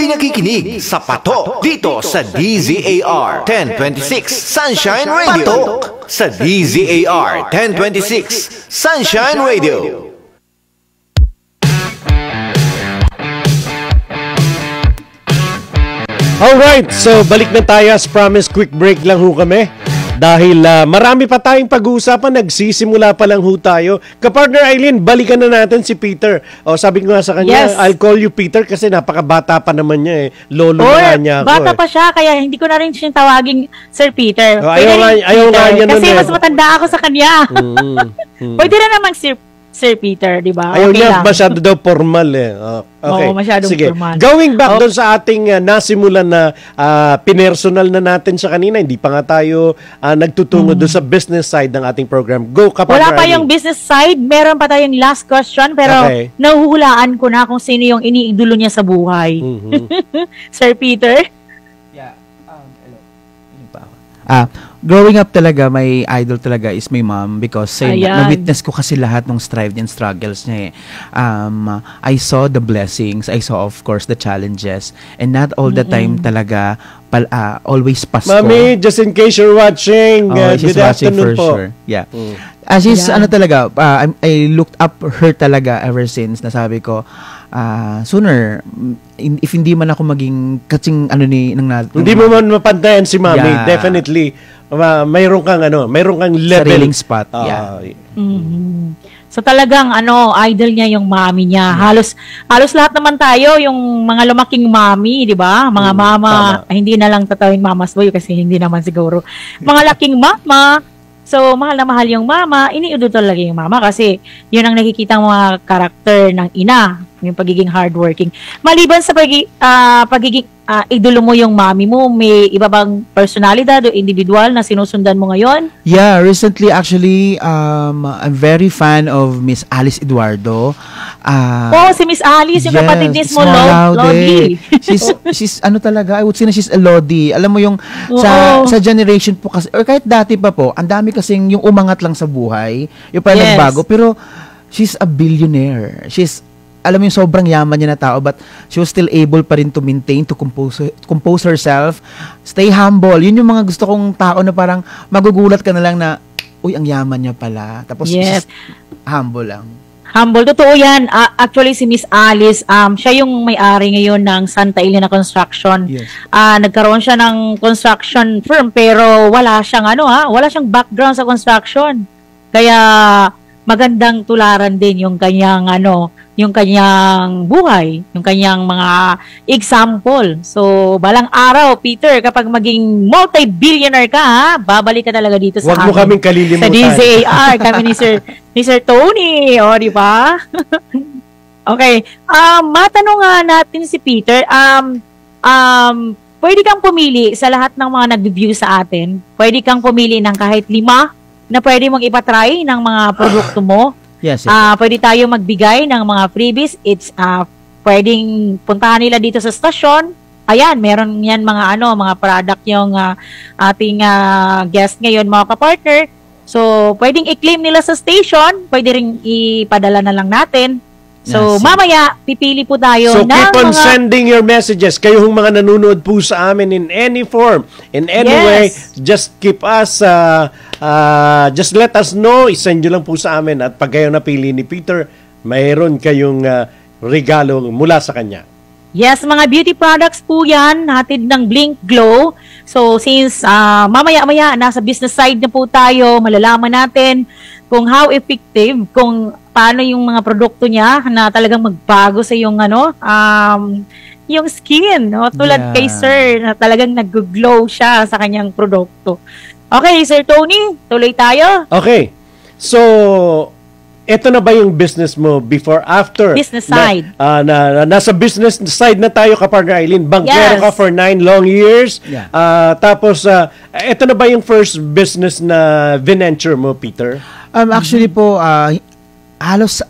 Patuloy nakikinig sa Patok dito sa DZAR 1026 Sunshine Radio. Patok sa DZAR 1026 Sunshine Radio. Alright, so balik na tayo. As promised, quick break lang ho kami. Dahil marami pa tayong pag-uusapan, nagsisimula pa lang ho tayo. Kapartner Eileen, balikan na natin si Peter. O, sabi ko nga sa kanya, yes, I'll call you Peter kasi napakabata pa naman niya eh. Lolo na niya ako. Bata pa siya, kaya hindi ko na rin siya tawaging Sir Peter. Ayaw nga niya nun kasi mas matanda ako sa kanya. Pwede na namang Sir Peter, di ba? Ayaw niya masyado daw formal eh. Okay. Oo, masyadong sige. formal. Going back doon sa ating nasimulan na pinersonal na natin sa kanina, hindi pa nga tayo nagtutungo doon sa business side ng ating program. Go, Kapag wala pa yung business side, meron pa tayong last question, pero nahuhulaan ko na kung sino yung iniidolo niya sa buhay. Sir Peter? Yeah. Hello. Growing up talaga, my idol talaga is my mom because na-witness ko kasi lahat ng strive and struggles niya eh. I saw the blessings, I saw of course the challenges, and not all the time talaga always Pasko. Mami, just in case you're watching, she's good watching afternoon for po. sure. Yeah. She's talaga, I looked up her talaga ever since. Nasabi ko, sooner, if hindi man ako maging katsing hindi mo man mapantayan si Mami, definitely mayroon kang level, sariling spot. So talagang idol niya yung mami niya. Halos lahat naman tayo yung mga lumaking mami, 'di ba? Mga mama, hindi na lang tatawin mama's boy kasi hindi naman siguro. Mga laking mama. So mahal na mahal yung mama, iniidolo talaga yung mama kasi yun ang nakikitang mga karakter ng ina, yung pagiging hardworking. Maliban sa pagiging idolo mo yung mami mo, may iba bang personalidad o individual na sinusundan mo ngayon? Yeah, recently actually, I'm very fan of Miss Alice Eduardo. Si Miss Alice, yung kapatid ni Small Lodi. She's talaga, I would say na she's a Lodi. Alam mo yung sa generation po kasi, or kahit dati pa po, ang dami kasing yung umangat lang sa buhay, yung parang nagbago, pero she's a billionaire. Alam mo yung sobrang yaman niya na tao, but she was still able pa rin to maintain, to compose herself, stay humble. Yun yung mga gusto kong tao na parang magugulat ka na lang na, uy, ang yaman niya pala. Tapos, humble lang. Humble. Totoo yan. Actually, si Miss Alice, siya yung may-ari ngayon ng Santa Elena Construction. Yes. Nagkaroon siya ng construction firm, pero wala siyang wala siyang background sa construction. Kaya magandang tularan din yung kanyang yung kanyang buhay, yung kanyang mga example. So, balang araw, Peter, kapag maging multi-billionaire ka, babalik ka talaga dito sa amin. Huwag mo kaming kalilimutan. Sa DZAR, kami ni Sir Tony, di ba? Okay. Matanong nga natin si Peter, pwede kang pumili sa lahat ng mga nag-view sa atin, pwede kang pumili ng kahit 5 na pwede mong ipatry ng mga produkto mo. Yes. Pwede tayo magbigay ng mga freebies. It's pwedeng puntahan nila dito sa stasyon. Ayan, meron yan mga product yung ating guest ngayon, mga kapartner. So, pwedeng i-claim nila sa station, pwede ring ipadala na lang natin. So, mamaya, pipili po tayo ng keep on sending your messages. Kayo hong mga nanonood po sa amin in any form, in any way, just keep us, just let us know, isend nyo lang po sa amin. At pag kayo napili ni Peter, mayroon kayong regalo mula sa kanya. Yes, mga beauty products po yan, hatid ng Blink Glow. So, since mamaya-maya, nasa business side na po tayo, malalaman natin kung how effective, kung paano yung mga produkto niya na talagang magbago sa yung yung skin, no? Tulad kay Sir na talagang nag-glow siya sa kanyang produkto. Okay, Sir Tony, tuloy tayo. Okay. So, ito na ba yung business mo before, after? Business side. Nasa business side na tayo, Kapartner Eileen. Bankero ka for 9 long years. Yeah. Tapos, ito na ba yung first business na venture mo, Peter? Actually po, halos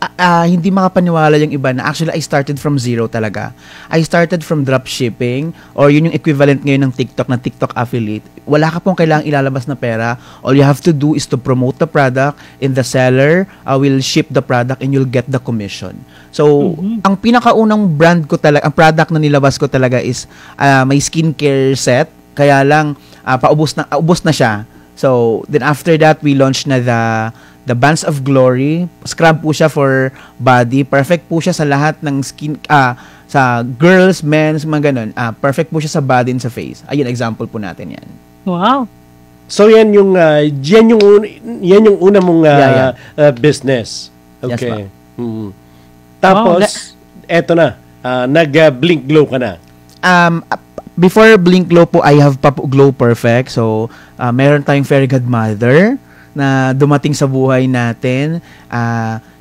hindi makapaniwala yung iba na actually I started from zero talaga. I started from dropshipping or yun yung equivalent ngayon ng TikTok na TikTok affiliate. Wala ka pong kailangang ilalabas na pera. All you have to do is to promote the product and the seller will ship the product and you'll get the commission. So, ang pinakaunang brand ko talaga, ang product na nilabas ko talaga is may skincare set. Kaya lang, ubos na siya. So, then after that, we launched na the Bands of Glory. Scrub po siya for body. Perfect po siya sa lahat ng skin, sa girls, men's, mga ganun. Perfect po siya sa body and sa face. Ayun, example po natin yan. Wow. So yan yung una mong business. Okay. Yes, Tapos eto na, nag-Blink Glow ka na. Before Blink Glow po, I have pa po Glow Perfect. So, meron tayong fairy godmother na dumating sa buhay natin.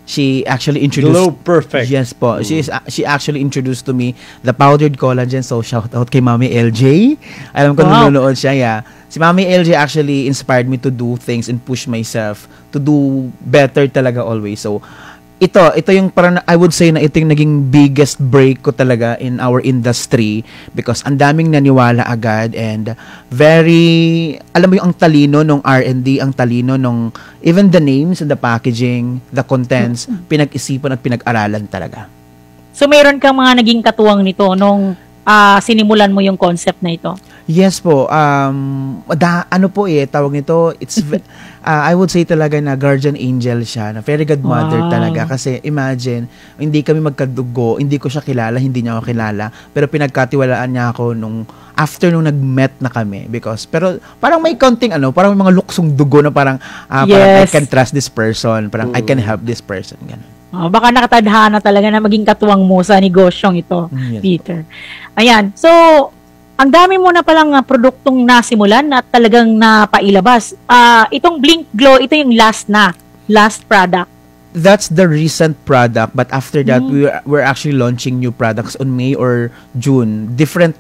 She actually introduced Glow Perfect. Yes po. She actually introduced to me the powdered collagen. So shout out kay Mami LJ. Alam ko nanonood siya. Yeah. Si Mami LJ actually inspired me to do things and push myself to do better talaga always. So ito yung parang I would say na ito yung naging biggest break ko talaga in our industry because ang daming naniwala agad and very, alam mo yung ang talino nung R&D, ang talino nung even the names and the packaging, the contents, pinag-isipan at pinag-aralan talaga. So mayroon kang mga naging katuwang nito nung sinimulan mo yung concept na ito? Yes po. Ano po tawag nito, it's I would say talaga na guardian angel siya, na fairy godmother talaga. Kasi imagine, hindi kami magkadugo, hindi ko siya kilala, hindi niya ako kilala, pero pinagkatiwalaan niya ako nung after nung nag-met na kami. Pero parang may konting parang may mga luksong dugo na parang I can trust this person, parang I can help this person. Ganun. Baka nakatadhana talaga na maging katuwang mo sa negosyong ito, Yes. Peter. Ayan. So, ang dami mo na palang produktong nasimulan at talagang napailabas. Itong Blink Glow, ito yung last product. That's the recent product, but after that we're actually launching new products on May or June. Different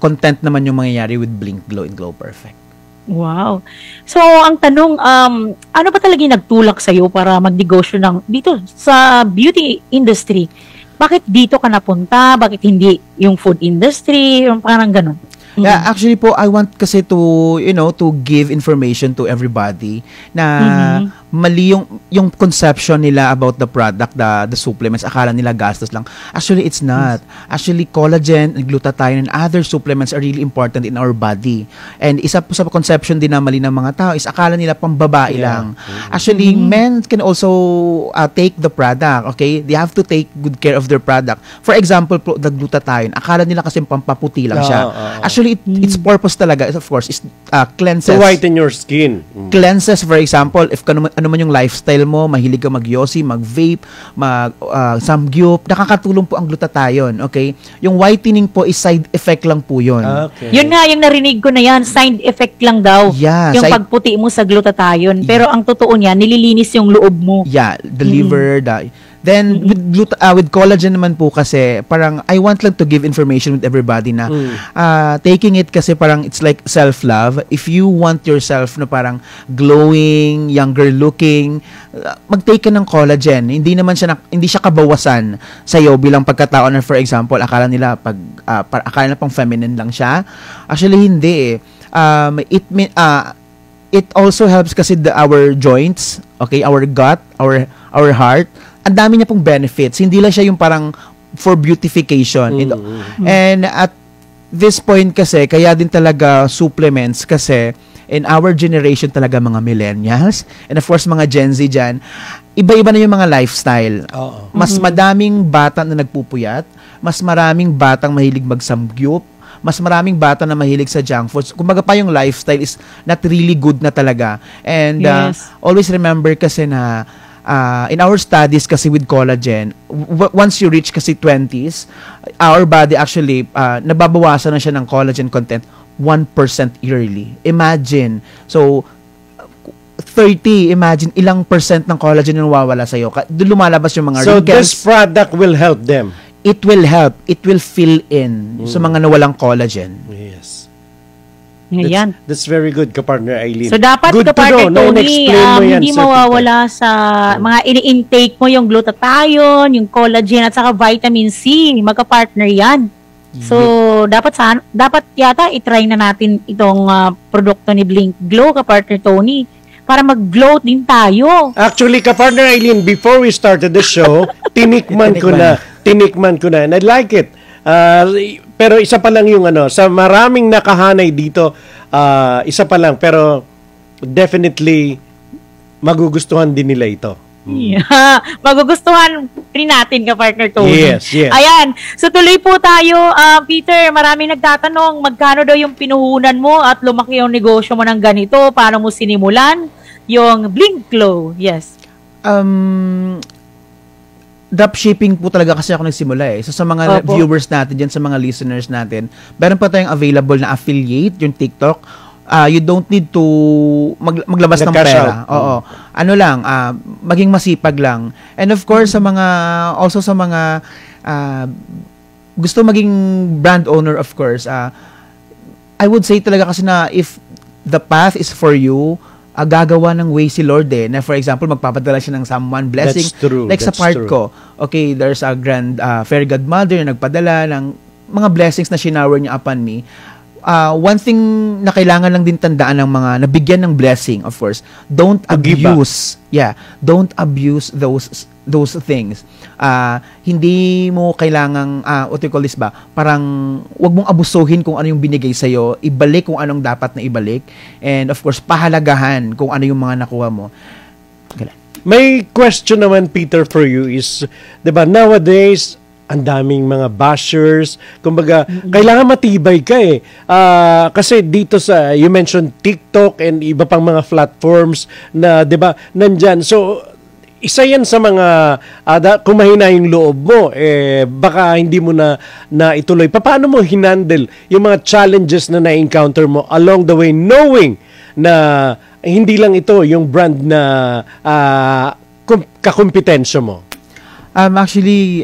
content naman yung mangyayari with Blink Glow and Glow Perfect. Wow. So, ang tanong, ano ba talaga yung nagtulak sa'yo para magnegosyo dito sa beauty industry? Bakit dito ka napunta? Bakit hindi yung food industry? Yung parang ganun. Yeah, actually po, I want kasi to give information to everybody na mali yung conception nila about the product, the supplements. Akala nila gastos lang. Actually, it's not. Actually, collagen and glutathione and other supplements are really important in our body. And isa po sa conception din na mali ng mga tao is akala nila pambabae lang. Actually, men can also take the product, okay? They have to take good care of their product. For example, the glutathione, akala nila kasi pampaputi lang siya. Actually, its purpose talaga, of course, is cleanses. To whiten your skin. Cleanses, for example, if ano man yung lifestyle mo, mahilig ka mag-yosi, mag-vape, samgyup, nakakatulong po ang glutathione, okay? Yung whitening po is side effect lang po yun. Okay. Yun nga, yung narinig ko na yan, side effect lang daw. Yeah, yung pagputi mo sa glutathione. Pero ang totoo niya, nililinis yung loob mo. Yeah, the liver, Then, with collagen naman po kasi, parang, I want lang to give information with everybody na, taking it kasi parang, it's like self-love. If you want yourself na parang glowing, younger looking, mag-take ka ng collagen. Hindi siya kabawasan sa'yo bilang pagkatao na, for example, akala nila pang feminine lang siya. Actually, hindi it also helps kasi our joints, okay, our gut, our heart. Ang dami niya pong benefits. Hindi lang siya yung parang for beautification. And at this point kasi, kaya din talaga supplements kasi in our generation talaga mga millennials and of course mga Gen Z dyan, iba-iba na yung mga lifestyle. Mas madaming bata na nagpupuyat, mas maraming batang mahilig magsamgyup, mas maraming bata na mahilig sa junk foods. Kumbaga pa yung lifestyle is not really good na talaga. And always remember kasi na in our studies kasi with collagen, once you reach kasi 20s, our body actually, nababawasan na siya ng collagen content 1% yearly. Imagine. So, 30, imagine ilang percent ng collagen yung nawawala sa'yo. Doon lumalabas yung mga So, wrinkles. this product will help them? It will help. It will fill in sa mga nawalang collagen. Yes. Ayan. That's very good, kapartner Eileen. So dapat good kapartner Tony, Na-explain mo yan, hindi Sir mawawala sa mga ini-intake mo, yung glutathione, yung collagen at saka vitamin C. Magka-partner yan. So dapat yata i-try na natin itong produkto ni Blink Glow, kapartner Tony, para mag-glow din tayo. Actually, kapartner Eileen, before we started the show, tinikman ko na, and I like it. Pero isa pa lang yung sa maraming nakahanay dito, isa pa lang, pero definitely magugustuhan din nila ito. Yeah. Magugustuhan rin natin kapartner Tony. Yes. Ayan. So tuloy po tayo. Peter, maraming nagtatanong, magkano daw yung pinuhunan mo at lumaki yung negosyo mo ng ganito? Paano mo sinimulan yung Blink Glow? Yes. Dropshipping po talaga kasi ako nagsimula eh. So sa mga viewers natin dyan, sa mga listeners natin, meron pa tayong available na affiliate, yung TikTok. You don't need to maglabas ng pera. Oo. Ano lang, maging masipag lang. And of course, sa mga gusto maging brand owner, of course, I would say talaga kasi na if the path is for you, gagawa ng way si Lord eh. Na for example, magpapadala siya ng someone blessing. That's true. Like sa part ko, okay, there's a grand fairy godmother na nagpadala ng mga blessings na shower niya upon me. One thing na kailangan lang din tandaan ng mga nabigyan ng blessing, of course, don't abuse. Don't abuse those things. Hindi mo kailangang what you call this ba? Parang wag mong abusuhin kung ano yung binigay sa iyo, ibalik kung anong dapat na ibalik, and of course pahalagahan kung ano yung mga nakuha mo. May question naman, Peter, for you is, 'di ba, nowadays ang daming mga bashers, kumbaga kailangan matibay ka eh. Kasi dito sa, you mentioned TikTok and iba pang mga platforms na, 'di ba, nandyan. So isa yan sa mga kung mahina yung loob mo, baka hindi mo na ituloy. Paano mo hinandle yung mga challenges na na-encounter mo along the way, knowing na hindi lang ito yung brand na kakumpetensya mo? Actually,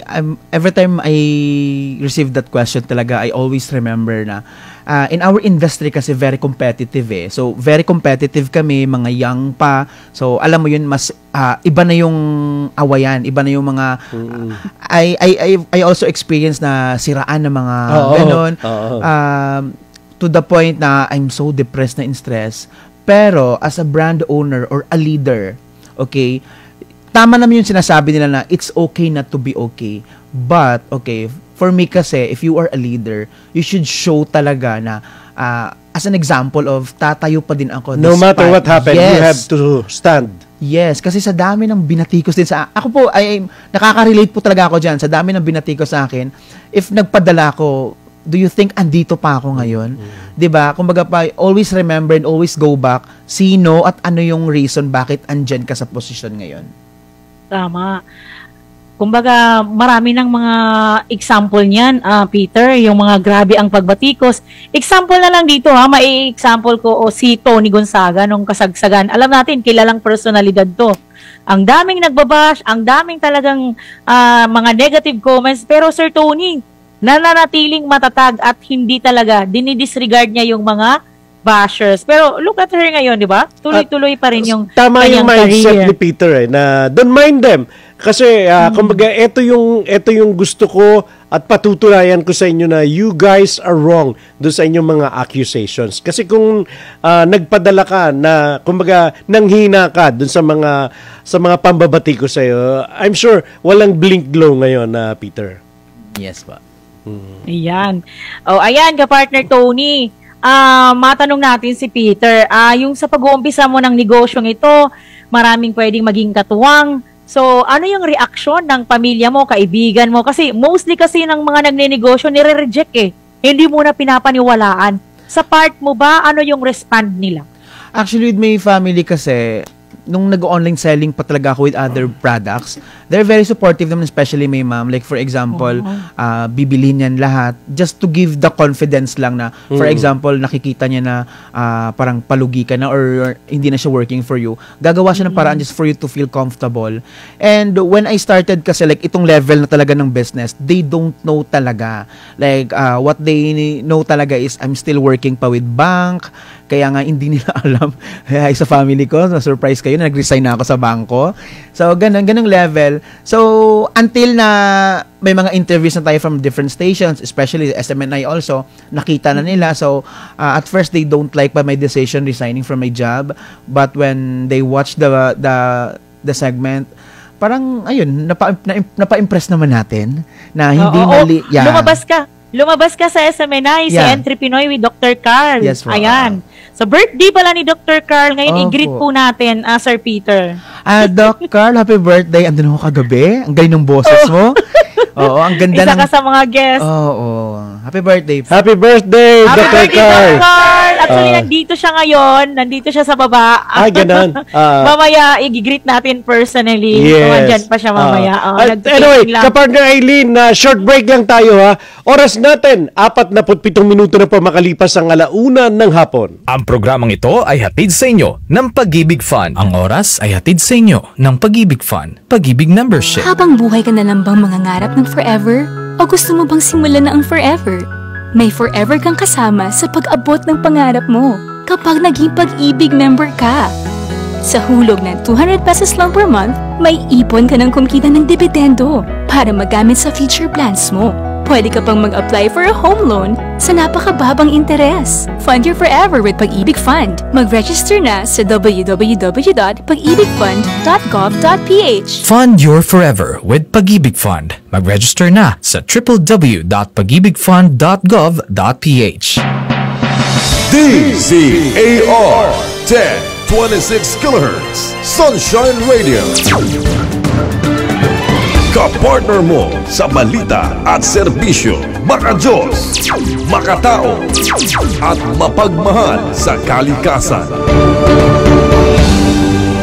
every time I receive that question talaga, I always remember na in our industry kasi very competitive eh. So, very competitive kami, mga young pa. So, alam mo yun, mas iba na yung awayan, iba na yung mga I also experienced na siraan ng mga ganon. To the point na I'm so depressed na in stress. Pero, as a brand owner or a leader, okay, tama naman yung sinasabi nila na it's okay not to be okay. But, okay, for me kasi, if you are a leader, you should show talaga na as an example of tatayo pa din ako. No matter what happened, you have to stand. Yes, kasi sa dami ng binatikos din sa ako po, ay nakaka-relate po talaga ako dyan. Sa dami ng binatikos sa akin, if nagpadala ako, do you think andito pa ako ngayon? 'Di ba? Kumbaga pa, always remember and always go back, sino at ano yung reason bakit andyan ka sa posisyon ngayon. Tama. Kumbaga, marami ng mga example niyan, Peter, yung mga grabe ang pagbatikos. Example na lang dito, mai-example ko si Tony Gonzaga nung kasagsagan. Alam natin, kilalang personalidad to. Ang daming nagbabash, ang daming talagang mga negative comments. Pero Sir Tony, nananatiling matatag at hindi talaga dinidisregard niya yung mga bashers. Pero look at her ngayon, di ba? Tuloy-tuloy pa rin yung tama yung mindset career ni Peter na don't mind them. Kasi kumbaga ito yung gusto ko at patutulayan ko sa inyo na you guys are wrong doon sa inyong mga accusations. Kasi kung nagpadala ka na kumbaga nanghina ka doon sa mga pambabati ko sa iyo, I'm sure walang Blink Glow ngayon na Peter. Yes pa. Ayan. Ayan ka-partner Tony. Matanong natin si Peter, yung sa pag-uumpisa mo ng negosyong ito, maraming pwedeng maging katuwang. So, ano yung reaksyon ng pamilya mo, kaibigan mo? Kasi mostly kasi ng mga nagne-negosyo, nire-reject eh. Hindi mo na pinapaniwalaan. Sa part mo ba, ano yung respond nila? Actually, with my family kasi, nung nag-online selling pa talaga ako with other products, they're very supportive naman, especially may ma'am. Like for example, bibilhin yan lahat just to give the confidence lang na, for example, nakikita niya na parang palugi ka na or hindi na siya working for you. Gagawa siya ng paraan just for you to feel comfortable. And when I started kasi like itong level na talaga ng business, they don't know talaga. Like what they know talaga is I'm still working pa with bank, kaya nga hindi nila alam. Ay, sa family ko, na-surprise kayo na nag-resign na ako sa bangko. So, ganung level. So, until na may mga interviews na tayo from different stations, especially SMNI also, nakita na nila. So, at first, they don't like by my decision resigning from my job. But when they watch the segment, parang, ayun, napa-impress naman natin na hindi mali. Yeah. Lumabas ka sa SMNI, si Entry Pinoy with Dr. Carl. Yes, wow. Ayan. So, birthday pala ni Dr. Carl. Ngayon, i-greet po natin, Sir Peter. Doc Carl, happy birthday. Andun ako kagabi. Ang galing ng boses mo. Oo, ang ganda Isa ka sa mga guests. Oo. Happy birthday. Happy birthday, Happy Dr. birthday, Carl. Dr. Carl. Actually, nandito siya ngayon. Nandito siya sa baba. Ganun. Mamaya, i-greet natin personally. Yes. So, andyan pa siya mamaya. Anyway, kapartner Aileen, short break lang tayo ha. Oras natin, 47 minuto na po makalipas ang 1:00 ng hapon. Ang programang ito ay hatid sa inyo ng Pag-ibig Fund. Ang oras ay hatid sa inyo ng Pag-ibig Fund, Pag-ibig Membership. Habang buhay ka na lang bang mangangarap ng forever? O gusto mo bang simulan na ang forever? May forever kang kasama sa pag-abot ng pangarap mo kapag naging Pag-ibig member ka. Sa hulog ng 200 pesos lang per month, may ipon ka ng kumkita ng dividendo para magamit sa future plans mo. Pwede ka pang mag-apply for a home loan sa napakababang interes. Fund your forever with Pag-ibig Fund. Mag-register na sa www.pagibigfund.gov.ph. Fund your forever with Pag-ibig Fund. Mag-register na sa www.pagibigfund.gov.ph. DZAR 1026 kHz Sunshine Radio. Kapartner mo sa balita at serbisyo, maka-Diyos, makatao, at mapagmahal sa kalikasan.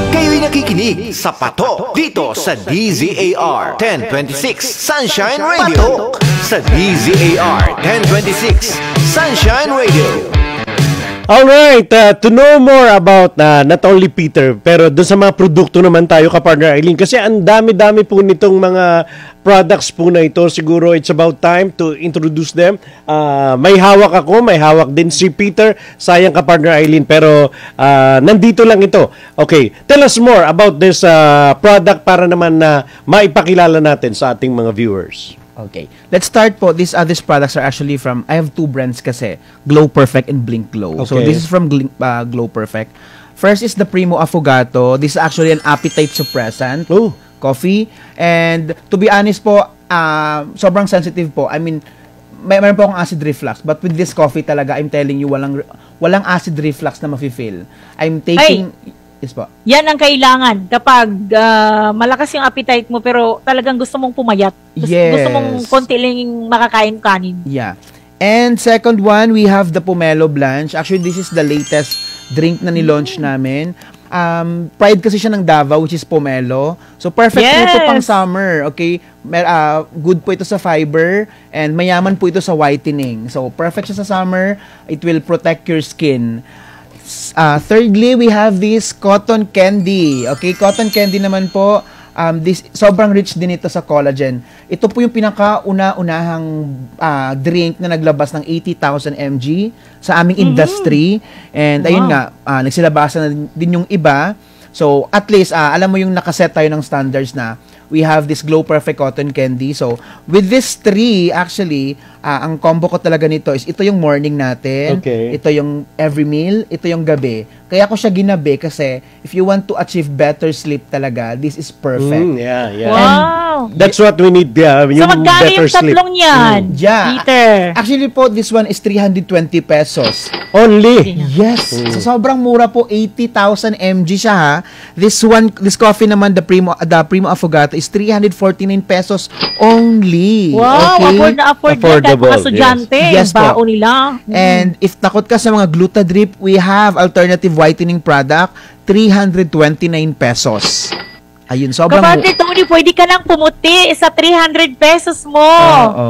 Kayo'y nakikinig sa Patok dito sa DZAR 1026 Sunshine Radio. Sa DZAR 1026 Sunshine Radio. Alright, to know more about not only Peter, pero doon sa mga produkto naman tayo, kapartner Aileen, kasi ang dami-dami po nitong mga products po na ito. Siguro it's about time to introduce them. May hawak ako, may hawak din si Peter. Sayang, kapartner Aileen, pero nandito lang ito. Okay, tell us more about this product para naman na maipakilala natin sa ating mga viewers. Okay. Let's start po. These products are actually from, I have two brands kasi, Glow Perfect and Blink Glow. Okay. So this is from Glow Perfect. First is the Primo Affogato. This is actually an appetite suppressant. Coffee. And to be honest po, sobrang sensitive po. I mean, mayroon po akong acid reflux. But with this coffee talaga, I'm telling you, walang acid reflux na mafe-feel. I'm taking... Yes po. Yan ang kailangan kapag malakas yung appetite mo pero talagang gusto mong pumayat. Gusto mong konti lang makakain kanin. Yeah. And second one, we have the Pomelo Blanche. Actually, this is the latest drink na ni-launch namin. Pride kasi siya ng Davao, which is pomelo. So, perfect po ito pang summer. Okay? Good po ito sa fiber and mayaman po ito sa whitening. So, perfect siya sa summer. It will protect your skin. Thirdly, we have this cotton candy. Okay, cotton candy naman po. This sobrang rich din ito sa collagen. Ito po yung pinaka-una-unahang drink na naglabas ng 80,000 mg sa aming industry. And ayun nga, nagsilabasan na din yung iba. So, at least, alam mo yung nakaset tayo ng standards na we have this Glow Perfect Cotton Candy. So, with this three, actually, ang combo ko talaga nito is ito yung morning natin, ito yung every meal, ito yung gabi. Kaya ko siya ginabi kasi if you want to achieve better sleep talaga, this is perfect. Wow! That's what we need, yung so, magkano yung tatlong yan, Peter? Actually po, this one is 320 pesos. Only? Yes. So, sobrang mura po, 80,000 mg siya ha. This coffee naman, the Primo Affogato is 349 pesos only. Wow, okay? afford na afford. affordable, mga estudyante, yes. Yes po. baon nila. And if takot ka sa mga Glutadrip, we have alternative whitening product, 329 pesos. Ayun, sobrang... Kapatid, Tony, pwede ka lang pumuti sa 300 pesos mo.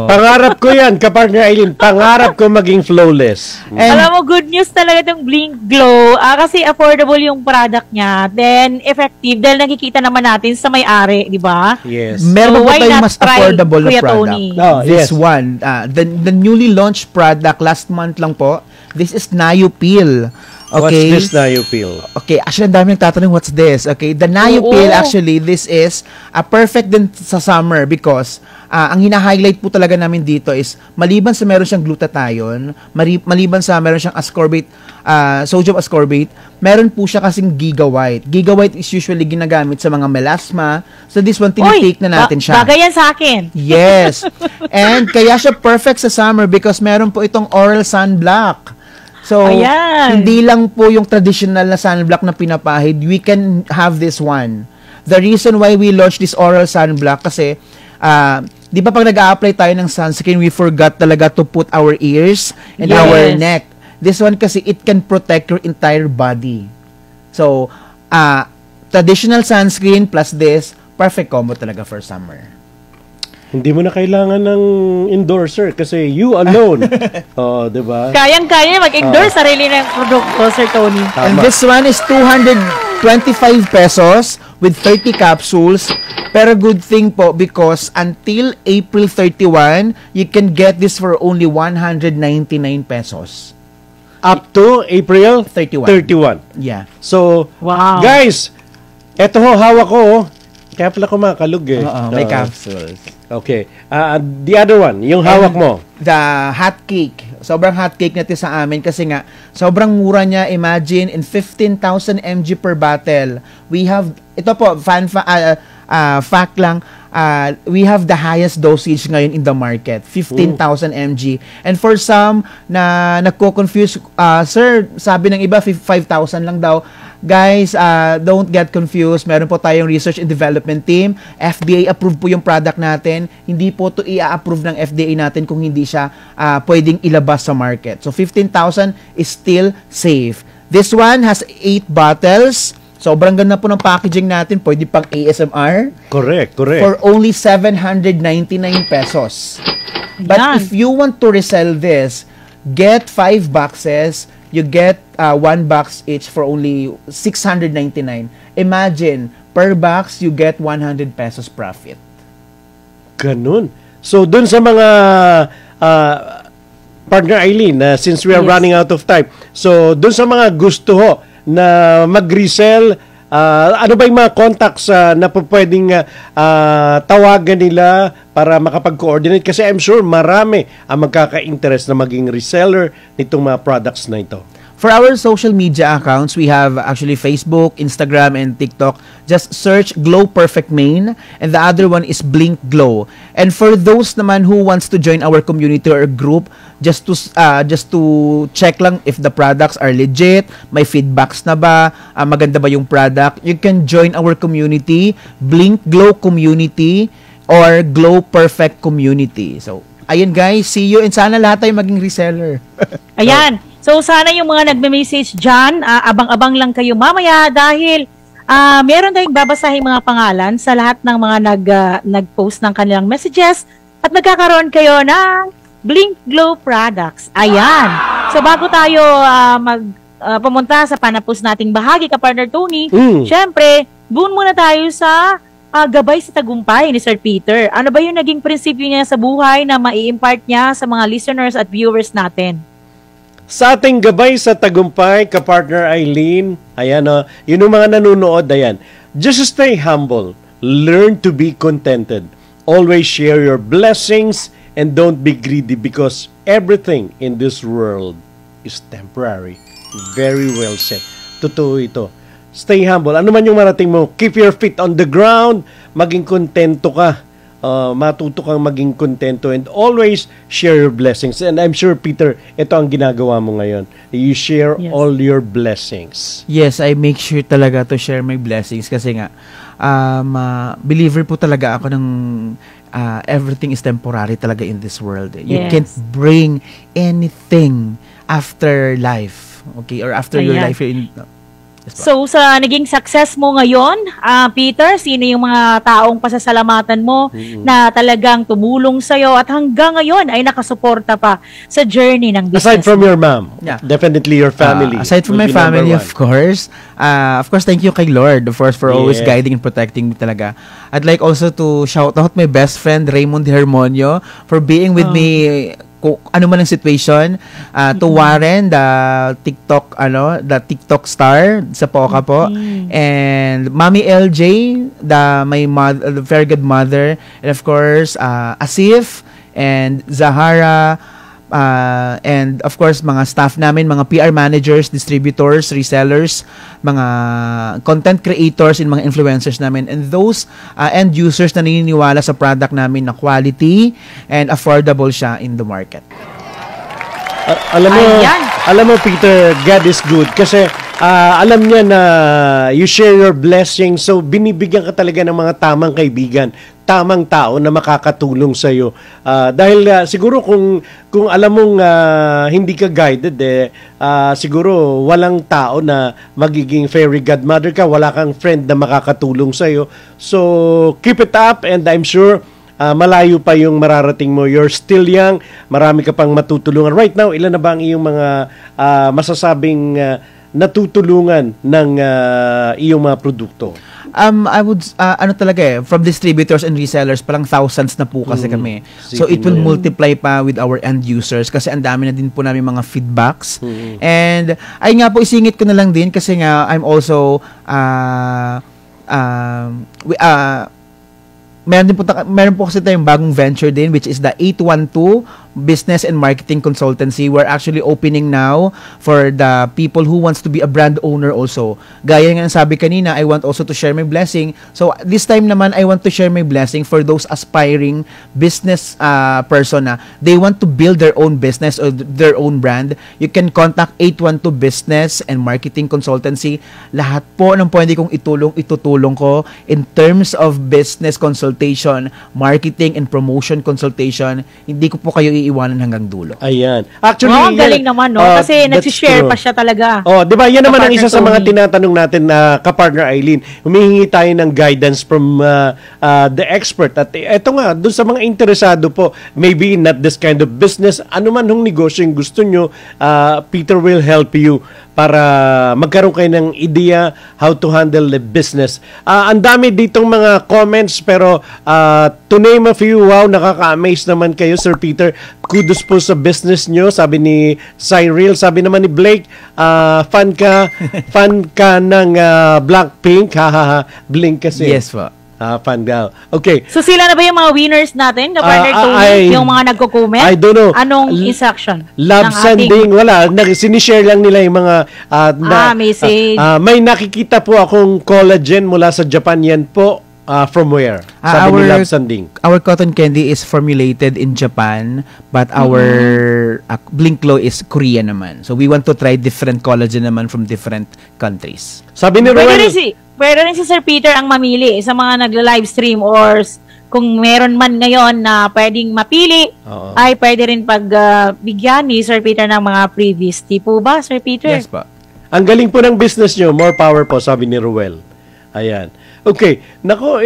Pangarap ko yan, kapartner Aileen. Pangarap ko maging flawless. Alam mo, good news talaga itong Blink Glow. Kasi affordable yung product niya. Then, effective. Dahil nakikita naman natin sa may-ari, di ba? Yes. Meron So, po why tayong not mas try, affordable na Kuya product. Tony? This one, the newly launched product last month lang po. This is Nayo Peel. Okay. What's this Nayo Peel? Okay, actually, ang dami nagtatanong, what's this? Okay, the Nayo Peel, actually, this is perfect din sa summer because ang hina-highlight po talaga namin dito is maliban sa meron siyang glutathione, maliban sa meron siyang ascorbate, sodium ascorbate, meron po siya kasing Giga White. Giga White is usually ginagamit sa mga melasma. So this one, tinitake na natin siya. Bagay yan sa akin. Yes. And kaya siya perfect sa summer because meron po itong oral sunblock. So, Ayan. hindi lang po yung traditional na sunblock na pinapahid. We can have this one. The reason why we launched this oral sunblock kasi, di ba pag nag-a-apply tayo ng sunscreen, we forgot talaga to put our ears and our neck. This one kasi, it can protect your entire body. So, traditional sunscreen plus this, perfect combo talaga for summer. Hindi mo na kailangan ng endorser kasi you alone. Di ba? Kayang-kaya mag-endorse sarili ng produkto, Sir Tony. And this one is 225 pesos with 30 capsules. Pero good thing po because until April 31, you can get this for only 199 pesos. Up to April 31. 31. Yeah. So, Wow. guys, eto ho, hawak ko. Kaya pala kumakalog eh. May capsules. Okay. The other one, yung hawak mo. The hot cake. Sobrang hot cake natin sa amin kasi nga, sobrang mura niya. Imagine, in 15,000 mg per bottle. We have, ito po, fact lang, we have the highest dosage ngayon in the market, 15,000 mg. And for some na nagko-confuse, sir, sabi ng iba 5,000 lang daw. Guys, don't get confused. Meron po tayong research and development team. FDA approved po yung product natin. Hindi po to i-approve ng FDA natin kung hindi siya pwedeng ilabas sa market. So 15,000 is still safe. This one has 8 bottles. Sobrang ganda po ng packaging natin. Pwede pang ASMR. Correct. For only 799 pesos. But Yan. if you want to resell this, get 5 boxes. You get 1 box each for only 699. Imagine, per box, you get 100 pesos profit. Ganun. So, dun sa mga partner Aileen, since we are running out of time, so dun sa mga gusto ho na mag-resell, ano ba yung mga contacts na pwedeng tawagan nila para makapag-coordinate? Kasi I'm sure marami ang magkaka-interest na maging reseller nitong mga products na ito. For our social media accounts, we have actually Facebook, Instagram, and TikTok. Just search Glow Perfect Main, and the other one is Blink Glow. And for those naman who wants to join our community or group, just to check lang if the products are legit, may feedbacks na ba, maganda ba yung product, you can join our community, Blink Glow Community or Glow Perfect Community. So, ayun guys, see you, and sana lahat tayo maging reseller. Ayan. So, sana yung mga nagme-message dyan, abang-abang lang kayo mamaya dahil meron tayong babasahin mga pangalan sa lahat ng mga nag-post ng kanilang messages at magkakaroon kayo ng Blink Glow products. Ayan. So, bago tayo pumunta sa panapos nating bahagi, ka-partner Tony, syempre, doon muna tayo sa gabay sa tagumpay ni Sir Peter. Ano ba yung naging prinsipyo niya sa buhay na mai-impart niya sa mga listeners at viewers natin? Sa ating gabay sa tagumpay, ka-partner Aileen, ayan yun yung mga nanonood, ayan. Just stay humble. Learn to be contented. Always share your blessings and don't be greedy because everything in this world is temporary. Very well said. Totoo ito. Stay humble. Ano man yung marating mo, keep your feet on the ground. Maging kontento ka. Matuto kang maging kontento and always share your blessings. And I'm sure, Peter, ito ang ginagawa mo ngayon. You share all your blessings. Yes, I make sure talaga to share my blessings kasi nga, believer po talaga ako ng everything is temporary talaga in this world. You Yes. can't bring anything after life. Okay? Or after your Ayan. life. So, sa naging success mo ngayon, Peter, sino yung mga taong pasasalamatan mo na talagang tumulong sa'yo at hanggang ngayon ay nakasuporta pa sa journey ng business? Aside from your mom, Yeah. definitely your family. Aside from will my be number family, one. of course, thank you kay Lord, of course, for always Yes. guiding and protecting me talaga. I'd like also to shout out my best friend, Raymond Hermonio, for being with me kung ano man ang situation. To Warren, the TikTok star sa Poca po. And Mami LJ, my mother, the very good mother. And of course, Asif and Zahara, and of course mga staff namin, mga PR managers, distributors, resellers, mga content creators, and mga influencers namin, and those end users na naniniwala sa product namin na quality and affordable siya in the market. Alam mo Peter, God is good kasi alam niya na you share your blessings, so binibigyan ka talaga ng mga tamang kaibigan, tamang tao na makakatulong sa iyo. Dahil siguro kung alam mong hindi ka guided siguro walang tao na magiging fairy godmother ka, wala kang friend na makakatulong sa iyo. So keep it up, and I'm sure malayo pa yung mararating mo. You're still young, marami ka pang matutulungan. Right now, ilan na ba ang iyong mga masasabing natutulungan ng iyong mga produkto? I would, from distributors and resellers, parang thousands na po kasi kami. So, it will multiply pa with our end users kasi ang dami na din po namin mga feedbacks. And, ay nga po, isingit ko na lang din kasi nga, I'm also, meron po kasi tayong bagong venture din, which is the 812 Business and Marketing Consultancy. We're actually opening now for the people who wants to be a brand owner also. Gaya nga sabi kanina, I want also to share my blessing. So this time naman, I want to share my blessing for those aspiring business person na they want to build their own business or their own brand. You can contact 812 Business and Marketing Consultancy. Lahat po ng pwede kong itutulong ko in terms of business consultation, marketing and promotion consultation. Hindi ko po kayo iiwanan hanggang dulo. Ayan. Actually, ang galing naman, no? Kasi nagsishare pa siya talaga. Di ba? Yan naman ang isa sa mga Tony. tinatanong natin na kapartner Eileen. Humihingi tayo ng guidance from the expert. At eto nga, dun sa mga interesado po, maybe not this kind of business, ano man hong negosyo yung gusto nyo, Peter will help you para magkaroon kayo ng idea how to handle the business. Ang dami ditong mga comments, pero to name a few, wow, nakaka-amaze naman kayo, Sir Peter. Kudos po sa business nyo, sabi ni Cyril. Sabi naman ni Blake, fan ka ng Blackpink. Blink kasi. Yes po. Fan daw. Okay. So sila na ba yung mga winners natin, Kapartner Tony? Yung mga nagko-comment? I don't know. Anong instruction? Love sending, wala. Sinishare lang nila yung mga message. may nakikita po akong collagen mula sa Japan. Yan po. From where? Sabi ni Love sending. Our cotton candy is formulated in Japan, but our Blink Glow is Korean naman. So we want to try different collagen naman from different countries. Sabi ni Rowan, pwede rin si Sir Peter ang mamili sa mga nagla-livestream or kung meron man ngayon na pwedeng mapili, ay pwede rin pagbigyan ni Sir Peter ng mga previous. Di po ba, Sir Peter? Yes pa. ang galing po ng business nyo, more power po, sabi ni Ruel. Ayan. Okay. Nako,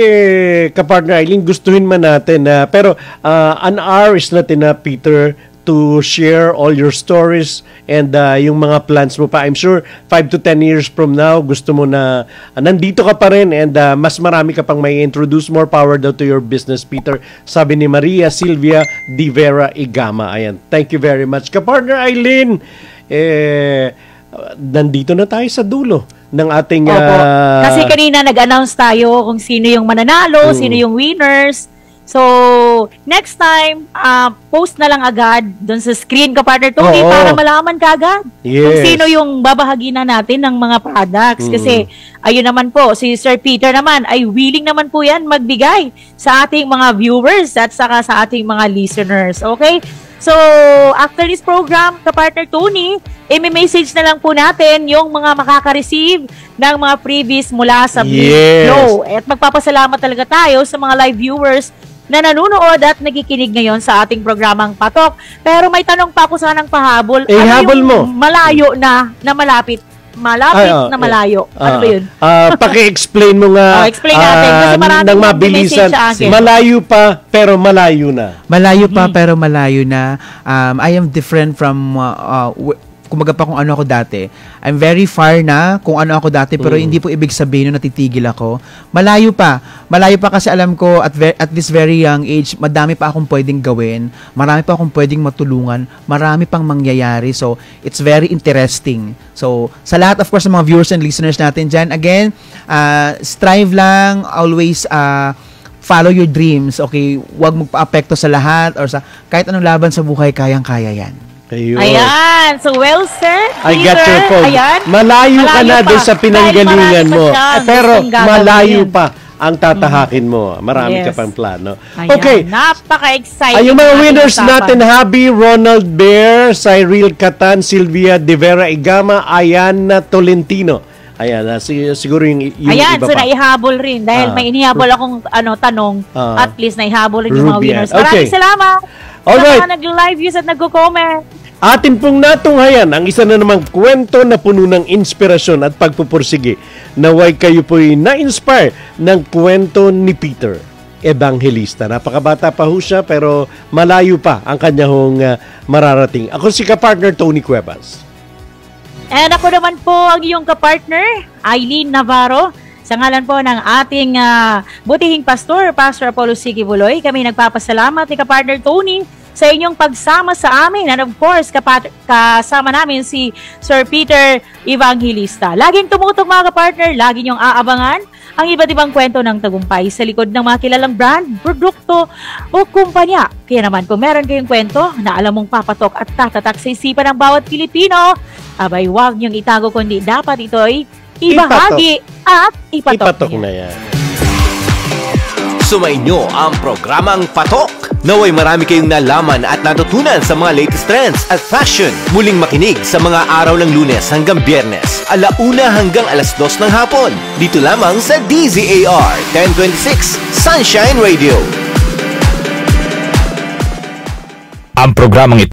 kapartner Eileen, gustuhin man natin. Pero an hour is not enough, Peter, to share all your stories and yung mga plans mo pa. I'm sure 5 to 10 years from now, gusto mo na nandito ka pa rin and mas marami ka pang may introduce. More power daw to your business, Peter. Sabi ni Maria Silvia Di Vera Igama. Ayan. Thank you very much. Kapartner Eileen, nandito na tayo sa dulo ng ating... Kasi kanina nag-announce tayo kung sino yung mananalo, sino yung winners. So, next time, post na lang agad doon sa screen, Kapartner Tony, para malaman ka agad kung sino yung babahagi na natin ng mga products. Kasi, ayun naman po, si Sir Peter naman ay willing naman po yan magbigay sa ating mga viewers at saka sa ating mga listeners. Okay? So, after this program, ka-partner Tony, i-message na lang po natin yung mga makaka-receive ng mga freebies mula sa Blink Flow. At magpapasalamat talaga tayo sa mga live viewers na nanonood at nakikinig ngayon sa ating programang Patok. Pero may tanong pa ako sanang pahabol. Habol mo. Malayo na malapit? Na malayo. Ano ba yun? Paki-explain mo nga. Explain natin. Kasi maraming nang mabilisan. Malayo pa, pero malayo na. Malayo pa, pero malayo na. I am different from kumaga pa kung ano ako dati. I'm very far na kung ano ako dati, pero hindi po ibig sabihin na natitigil ako. Malayo pa kasi alam ko at this very young age, madami pa akong pwedeng gawin, marami pa akong pwedeng matulungan, marami pang mangyayari. So, it's very interesting. So, sa lahat of course ng mga viewers and listeners natin dyan, again, strive lang, always follow your dreams, okay? Huwag magpa-apekto sa lahat or sa kahit anong laban sa buhay, kayang-kaya yan. Ayun. Ayan. So, well said. I got your point. Ayan. Malayo ka na doon sa pinanggalingan mo. Pero malayo pa ang tatahakin mo. Marami ka pang plano. Ayan. Okay. Napaka-exciting. Ay, yung mga winners natin, Habi, Ronald Bear, Cyril Catan, Silvia De Vera Igama, Ayana Tolentino. Ayan, siguro yung ayan, iba so pa. naihabol rin. Dahil may inihabol akong tanong, at least naihabol rin yung mga winners. Maraming salamat. Alright. Sa mga nag-live views at nagko-comment. Atin pong natunghayan ang isa na namang kwento na puno ng inspirasyon at pagpupursige. Naway kayo po'y na-inspire ng kwento ni Peter, Evangelista. Napakabata pa ho siya pero malayo pa ang kanyang mararating. Ako si ka-partner Tony Cuevas. And ako naman po ang iyong ka-partner, Eileen Navarro. Sa ngalan po ng ating butihing pastor, Pastor Apollo Sigi Buloy, kami nagpapasalamat ni ka-partner Tony sa inyong pagsama sa amin. And of course, kasama namin si Sir Peter Evangelista. Laging tumutong mga ka-partner, lagi niyong aabangan ang iba't ibang kwento ng tagumpay sa likod ng mga kilalang brand, produkto o kumpanya. Kaya naman kung meron kayong kwento na alam mong papatok at tatatak sa isipan ng bawat Pilipino, abay huwag niyong itago kundi dapat ito'y ibahagi at ipatok na yan. Sumainyo ang programang Patok. Naway marami kayong nalaman at natutunan sa mga latest trends at fashion. Muling makinig sa mga araw ng Lunes hanggang Biyernes, 1:00 hanggang 2:00 ng hapon. Dito lamang sa DZAR 1026 Sunshine Radio. Ang programang ito